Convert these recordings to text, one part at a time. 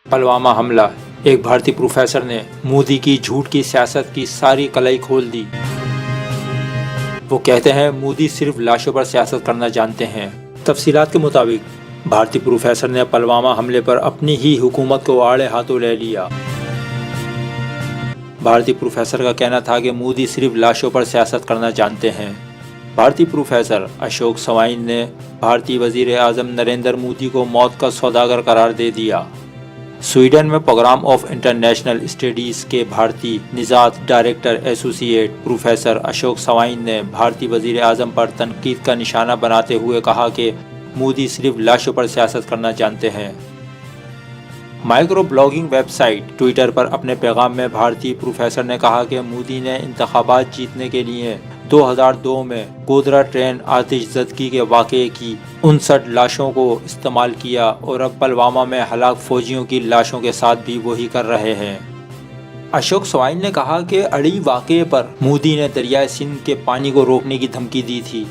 پلوامہ حملہ، ایک بھارتی پروفیسر نے مودی کی جھوٹ کی سیاست کی ساری کلائی کھول دی۔ وہ کہتے ہیں مودی صرف لاشوں پر سیاست کرنا جانتے ہیں۔ تفصیلات کے مطابق بھارتی پروفیسر نے پلوامہ حملے پر اپنی ہی حکومت کو آڑے ہاتھوں لے لیا۔ بھارتی پروفیسر کا کہنا تھا کہ مودی صرف لاشوں پر سیاست کرنا جانتے ہیں۔ بھارتی پروفیسر اشوک سوائن نے بھارتی وزیر اعظم نریندر مودی کو موت کا سوداگر قرار دے دیا۔ سویڈن میں پروگرام آف انٹرنیشنل اسٹڈیز کے بھارتی نژاد ڈائریکٹر ایسوسی ایٹ پروفیسر اشوک سوائن نے بھارتی وزیر اعظم پر تنقید کا نشانہ بناتے ہوئے کہا کہ مودی صرف لاشوں پر سیاست کرنا جانتے ہیں۔ Micro blogging website Twitter پر اپنے پیغام میں بھارتی پروفیسر نے کہا کہ مودی نے انتخابات جیتنے کے لیے 2002 میں گودرا ٹرین آتش زدگی کے واقعے کی 59 لاشوں کو استعمال کیا اور اب پلوامہ میں ہلاک فوجیوں کی لاشوں کے ساتھ بھی وہی کر رہے ہیں۔ اشوک سوائن نے کہا کہ اڑی واقعے پر مودی نے دریائے سندھ کے پانی کو روکنے کی دھمکی دی تھی۔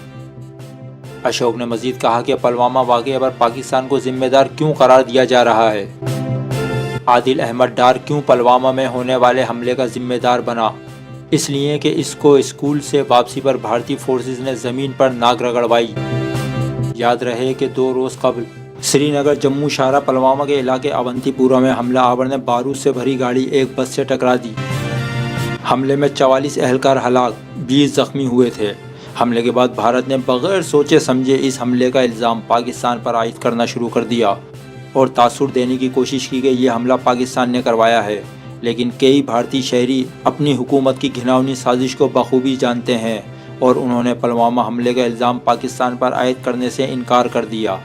اشوک نے مزید کہا کہ پلوامہ واقعے پر پاکستان کو ذمہ دار کیوں قرار دیا جا رہا ہے؟ عادل احمد ڈار کیوں پلوامہ میں ہونے والے حملے کا ذمہ دار بنا؟ اس لیے کہ اس کو اسکول سے واپسی پر بھارتی فورسز نے زمین پر ناک رگڑوائی۔ یاد رہے کہ 2 روز قبل سری نگر جموں شاہراہ پلوامہ کے علاقے اونتی پورہ میں حملہ آور نے بارود سے بھری گاڑی ایک بس سے ٹکرا دی۔ حملے میں 44 اہلکار ہلاک، 20 زخمی ہوئے تھے۔ حملے کے بعد بھارت نے بغیر سوچے سمجھے اس حملے کا الزام پاکستان پر عائد کرنا شروع کر دیا اور تاثر دینے کی کوشش کی کہ یہ حملہ پاکستان نے کروایا ہے، لیکن کئی بھارتی شہری اپنی حکومت کی گھناؤنی سازش کو بخوبی جانتے ہیں اور انہوں نے پلوامہ حملے کا الزام پاکستان پر عائد کرنے سے انکار کر دیا۔